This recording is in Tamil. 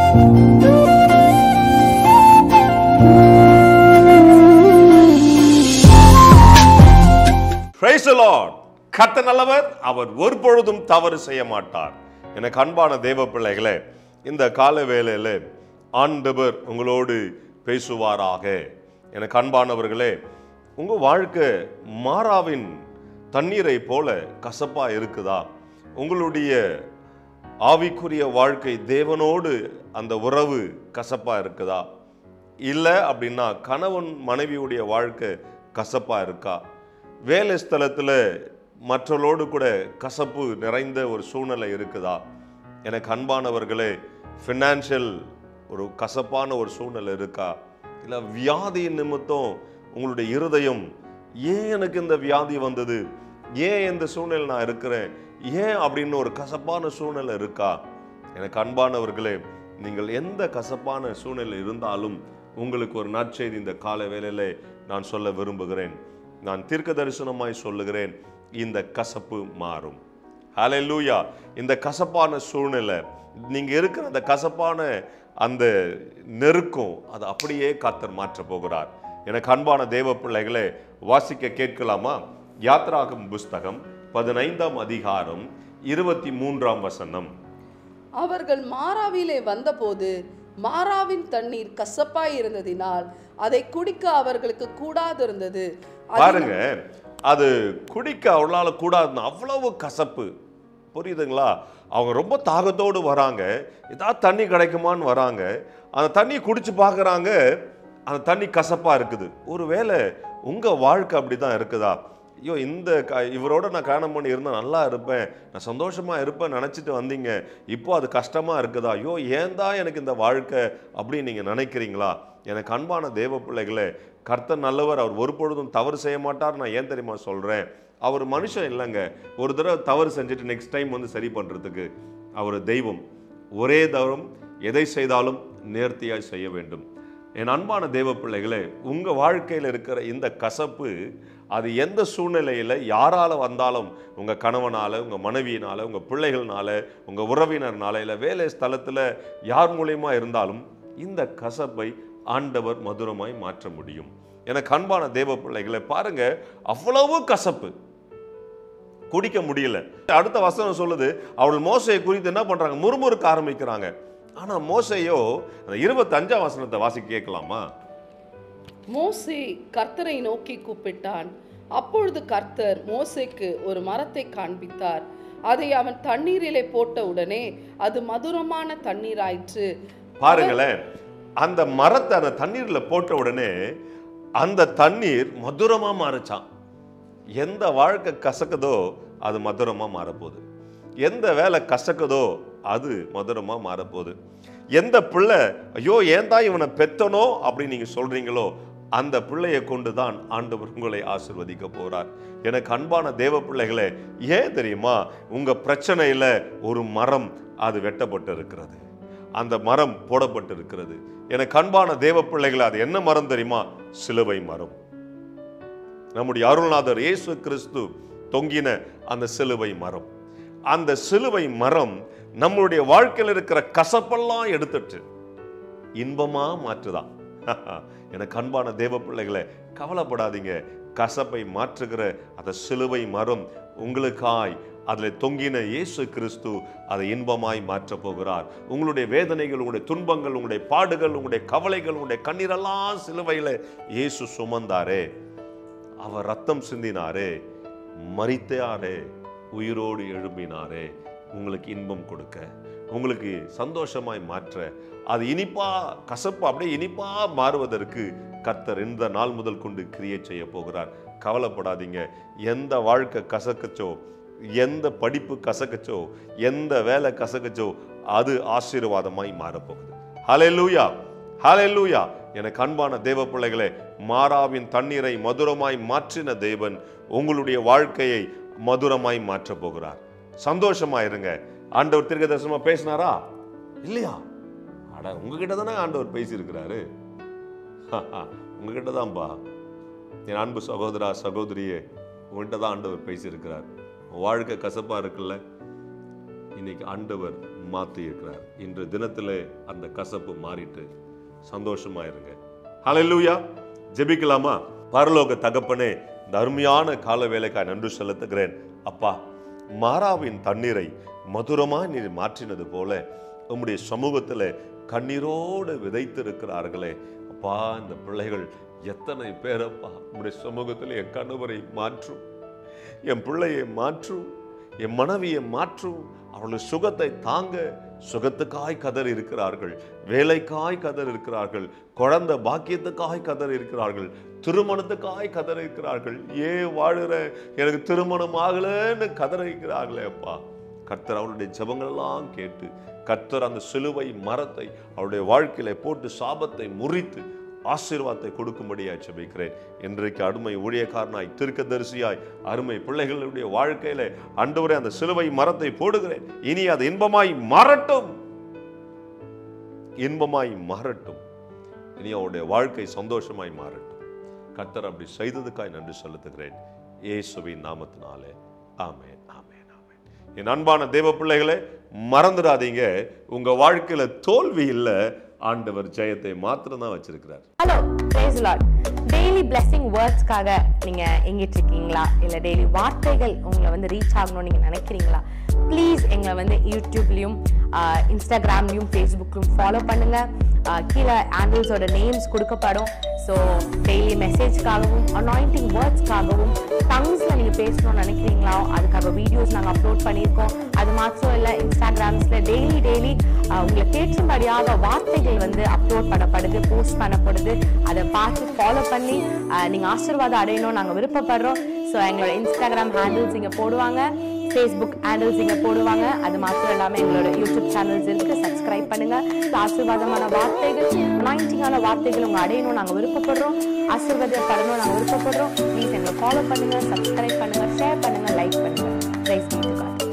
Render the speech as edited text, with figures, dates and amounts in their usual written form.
Praise the Lord. கர்த்தர் நல்லவர், அவர் ஒருபொழுதும் தவறு செய்ய மாட்டார். எனக்கு அன்பான தேவ பிள்ளைகளே, இந்த கால வேளையில ஆண்டவர் உங்களோடு பேசுவாராக. எனக்கு அன்பானவர்களே, உங்க வாழ்க்கை மாறாவின் தண்ணீரை போல கசப்பா இருக்குதா? உங்களுடைய ஆவிக்குரிய வாழ்க்கை தேவனோடு அந்த உறவு கசப்பா இருக்குதா? இல்லை அப்படின்னா கணவன் மனைவியுடைய வாழ்க்கை கசப்பா இருக்கா? வேலை ஸ்தலத்தில் மற்றவர்களோடு கூட கசப்பு நிறைந்த ஒரு சூழ்நிலை இருக்குதா? எனக்கு அன்பானவர்களே, ஃபினான்ஷியல் ஒரு கசப்பான ஒரு சூழ்நிலை இருக்கா? இல்லை வியாதியின் நிமித்தம் உங்களுடைய இருதயம், ஏன் எனக்கு இந்த வியாதி வந்தது, ஏன் இந்த சூழ்நிலை நான் இருக்கிறேன், ஏன் அப்படின்னு ஒரு கசப்பான சூழ்நிலை இருக்கா? எனக்கு அன்பானவர்களே, நீங்கள் எந்த கசப்பான சூழ்நிலை இருந்தாலும் உங்களுக்கு ஒரு நற்செய்தி இந்த கால வேளையில நான் சொல்ல விரும்புகிறேன். நான் தீர்க்க தரிசனமாய் சொல்லுகிறேன், இந்த கசப்பு மாறும். ஹல்லேலூயா. இந்த கசப்பான சூழ்நிலை, நீங்க இருக்கிற அந்த கசப்பான அந்த நெருக்கம், அது அப்படியே கர்த்தர் மாற்ற போகிறார். எனக்கு அன்பான தேவ பிள்ளைகளே, வாசிக்க கேட்கலாமா? யாத்ராகம புஸ்தகம் 15ஆம் அதிகாரம் 23ஆம் வசனம். அவர்கள் மாராவிலே வந்தபோது மாராவின் தண்ணீர் கசப்பாய் இருந்ததினால் அதை குடிக்க அவர்களுக்கு கூடாதிருந்தது. பாருங்க, அது குடிக்க அவளால கூடாதுன்னு அவ்வளவு கசப்பு. புரியுதுங்களா? அவங்க ரொம்ப தாகத்தோடு வராங்க, ஏதாவது தண்ணி கிடைக்குமான்னு வராங்க. அந்த தண்ணி குடிச்சு பார்க்குறாங்க, அந்த தண்ணி கசப்பா இருக்குது. ஒருவேளை உங்க வாழ்க்கை அப்படிதான் இருக்குதா? ஐயோ, இந்த இவரோட நான் கல்யாணம் பண்ணி இருந்தால் நல்லா இருப்பேன், நான் சந்தோஷமா இருப்பேன் நினச்சிட்டு வந்தீங்க, இப்போ அது கஷ்டமா இருக்குதா? ஐயோ, ஏன் தான் எனக்கு இந்த வாழ்க்கை அப்படின்னு நீங்க நினைக்கிறீங்களா? எனக்கு அன்பான தேவ பிள்ளைகளே, கர்த்தர் நல்லவர், அவர் ஒருபொழுதும் தவறு செய்ய மாட்டார். நான் ஏன் தெரியுமா சொல்றேன்? அவர் மனுஷன் இல்லைங்க. ஒரு தடவை தவறு செஞ்சுட்டு நெக்ஸ்ட் டைம் வந்து சரி பண்றதுக்கு அவர் தெய்வம். ஒரே தவறும் எதை செய்தாலும் நேர்த்தியாய் செய்ய வேண்டும். என் அன்பான தேவ பிள்ளைகளே, உங்க வாழ்க்கையில் இருக்கிற இந்த கசப்பு, அது எந்த சூழ்நிலையில் யாரால வந்தாலும், உங்க கணவனால, உங்க மனைவியினால, உங்க பிள்ளைகள்னால, உங்க உறவினர்னால, இல்லை வேலை ஸ்தலத்தில் யார் மூலியமா இருந்தாலும் இந்த கசப்பை ஆண்டவர் மதுரமாய் மாற்ற முடியும். எனக்கு அன்பான தேவ பிள்ளைகளை பாருங்க, அவ்வளவு கசப்பு, குடிக்க முடியல. அடுத்த வசனம் சொல்லுது, அவள் மோசையை குறித்து என்ன பண்றாங்க? முறுமுறுக்க ஆரம்பிக்கிறாங்க. ஆனா மோசையோ, அந்த 25ஆம் வசனத்தை வாசிக்க கேட்கலாமா? மோசே கர்த்தரை நோக்கி கூப்பிட்டான். அப்பொழுது கர்த்தர் மோசேக்கு ஒரு மரத்தை காண்பித்தார். அதை அவன் தண்ணீரிலே போட்ட உடனே அது மதுரமான தண்ணீராயிற்று. பாருங்களேன், அந்த மரத்தை அந்த தண்ணீர்ல போட்ட உடனே அந்த தண்ணீர் மதுரமா மாறுச்சான். எந்த வாழ்க்கை கசக்குதோ அது மதுரமா மாறப்போகுது. எந்த வேலை கசக்குதோ அது மதுரமா மாறப்போகுது. எந்த பிள்ளை ஐயோ ஏன் தான் இவனை பெத்தனோ அப்படின்னு நீங்க சொல்றீங்களோ, அந்த பிள்ளையை கொண்டுதான் ஆண்டவர் உங்களை ஆசீர்வதிக்க போறார். எனக்கு அன்பான தேவ பிள்ளைகளே, ஏன் தெரியுமா? உங்க பிரச்சனையில ஒரு மரம் அது வெட்டப்பட்டு இருக்கிறது, அந்த மரம் போடப்பட்டு இருக்கிறது. எனக்கு அன்பான தேவ பிள்ளைகளை, அது என்ன மரம் தெரியுமா? சிலுவை மரம். நம்முடைய அருள்நாதர் இயேசு கிறிஸ்து தொங்கின அந்த சிலுவை மரம். அந்த சிலுவை மரம் நம்மளுடைய வாழ்க்கையில் இருக்கிற கசப்பெல்லாம் எடுத்துட்டு இன்பமா மாற்றுதான். எனக்கு அன்பான தேவ பிள்ளைகளை, கவலைப்படாதீங்க. கசப்பை மாற்றுகிற அந்த சிலுவை மரம் உங்களுக்காய், அதில் தொங்கின இயேசு கிறிஸ்து அதை இன்பமாய் மாற்ற போகிறார். உங்களுடைய வேதனைகள், உங்களுடைய துன்பங்கள், உங்களுடைய பாடுகள், உங்களுடைய கவலைகள், உங்களுடைய கண்ணீரெல்லாம் சிலுவையில் இயேசு சுமந்தாரே, அவர் ரத்தம் சிந்தினாரே, மரித்தாரே, உயிரோடு எழும்பினாரே, உங்களுக்கு இன்பம் கொடுக்க, உங்களுக்கு சந்தோஷமாய் மாற்ற, அது இனிப்பா, கசப்பு அப்படியே இனிப்பா மாறுவதற்கு கர்த்தர் இந்த நாள் முதல் கொண்டு கிரியேட் செய்ய போகிறார். கவலைப்படாதீங்க. எந்த வாழ்க்கை கசக்கச்சோ, எந்த படிப்பு கசக்கச்சோ, எந்த வேலை கசக்கச்சோ, அது ஆசீர்வாதமாய் மாறப்போகுது. ஹல்லேலூயா, ஹல்லேலூயா. எனக்கு அன்பான தேவ பிள்ளைகளே, மாறாவின் தண்ணீரை மதுரமாய் மாற்றின தேவன் உங்களுடைய வாழ்க்கையை மதுரமாய் மாற்ற போகிறார். சந்தோஷமா இருங்க. ஆண்டவர் தீர்க்கதரிசனமா பேசினாரா? இல்லையா? அட, உங்ககிட்ட தானே ஆண்டவர் பேசியிருக்கிறாரு. உங்ககிட்ட தான்ப்பா. என் அன்பு சகோதரா, சகோதரியே, உங்கள்கிட்ட தான் ஆண்டவர் பேசியிருக்கிறார். வாழ்க்கை கசப்பா இருக்குல்ல, இன்னைக்கு ஆண்டவர் மாற்றி இருக்கிறார். இன்று தினத்திலே அந்த கசப்பு மாறிட்டு சந்தோஷமாயிருங்க. ஹல்லேலூயா. ஜெபிக்கலாமா? பரலோக தகப்பனே, இந்த அருமையான கால வேளைக்காய் நன்றி செலுத்துகிறேன். அப்பா, மாறாவின் தண்ணீரை மதுரமாய் நீர் மாற்றினது போல உம்முடைய சமூகத்தில் கண்ணீரோடு விதைத்திருக்கிறார்களே அப்பா, இந்த பிள்ளைகள் எத்தனை பேரப்பா உம்முடைய சமூகத்தில் என் கணவரை மாற்றும், என் பிள்ளையை மாற்றும், என் மனைவியை மாற்றும், அவர்கள் சுகத்தை தாங்க சுகத்துக்காய் கதறி இருக்கிறார்கள், வேலைக்காய் கதறி இருக்கிறார்கள், குழந்தை பாக்கியத்துக்காய் கதறி இருக்கிறார்கள், திருமணத்துக்காய் கதறி இருக்கிறார்கள், ஏன் வாழுற எனக்கு திருமணம் ஆகலன்னு கதறி இருக்கிறார்களே அப்பா. கர்த்தர் அவருடைய ஜெபங்களெல்லாம் கேட்டு கர்த்தர் அந்த சிலுவை மரத்தை அவருடைய வாழ்க்கையில போட்டு சாபத்தை முறித்து ஆசீர்வாதத்தை கொடுக்கும்படியாய் ஜெபிக்கிறேன். இன்றைக்கு அருமை ஊழியக்காரனாய் தீர்க்கதரிசியாய் அருமை பிள்ளைகளுடைய வாழ்க்கையில ஆண்டவரே அந்த சிலுவை மரத்தை போடுகிறேன். இனி அது இன்பமாய் மாறட்டும், இன்பமாய் மாறட்டும். இனி அவருடைய வாழ்க்கை சந்தோஷமாய் மாறட்டும். கர்த்தர் அப்படி செய்ததுக்காய் நன்றி செலுத்துகிறேன். இயேசுவின் நாமத்தினாலே ஆமென், ஆமென், ஆமென். என் அன்பான தேவ பிள்ளைகளே, மறந்துடாதீங்க, உங்க வாழ்க்கையில தோல்வி இல்ல, ஆண்டவர் ஜெயத்தை மாத்திரம் தான் வச்சிருக்கிறார். Hello, praise Lord. Daily blessing வேர்ட்ஸ்க்காக நீங்க எங்கிட்டு இருக்கீங்களா? இல்ல டெய்லி வார்த்தைகள் உங்களை வந்து ரீச் ஆகணும்னு நீங்க நினைக்கிறீங்களா? ப்ளீஸ் எங்களை வந்து யூடியூப்லயும் இன்ஸ்டாகிராம்லயும் ஃபேஸ்புக்லயும் ஃபாலோ பண்ணுங்க. கீழே ஆண்டில்ஸோட நேம்ஸ் கொடுக்கப்படும். ஸோ டெய்லி மெசேஜ்க்காகவும் அனாயிண்டிங் வேர்ட்ஸ்க்காகவும் டங்ஸ்ல நீங்க பேசணும்னு நினைக்கிறீங்களா? அதுக்காக வீடியோஸ் நாங்கள் அப்லோட் பண்ணியிருக்கோம். அது மாத்திரம் இல்லை, இன்ஸ்டாகிராம்ஸ்ல டெய்லி உங்களுக்கு ஏற்றும்படியாக வார்த்தைகள் வந்து அப்லோட் பண்ணப்படுது, போஸ்ட் பண்ணப்படுது. அதை பார்த்து ஃபாலோ பண்ணி நீங்க ஆசீர்வாதம் அடையணும் நாங்கள் விருப்பப்படுறோம். ஸோ எங்களோட இன்ஸ்டாகிராம் ஹேண்டில்ஸ் இங்கே போடுவாங்க, ஃபேஸ்புக் ஹேண்டில்ஸ் இங்கே போடுவாங்க. அது மாத்திரம் இல்லாமல் எங்களோட யூடியூப் சேனல்ஸ் இருக்கு, சப்ஸ்கிரைப் பண்ணுங்க. ஆசீர்வாதமான வார்த்தைகள், அனாயிண்டிங்கான வார்த்தைகள் உங்க அடையணும் நாங்கள் விருப்பப்படுறோம், ஆசீர்வாதப்படணும் நாங்கள் விருப்பப்படுறோம். ப்ளீஸ் எங்களை ஃபாலோ பண்ணுங்க, சப்ஸ்கிரைப் பண்ணுங்க, ஷேர் பண்ணுங்க, லைக் பண்ணுங்க. Praise be to God.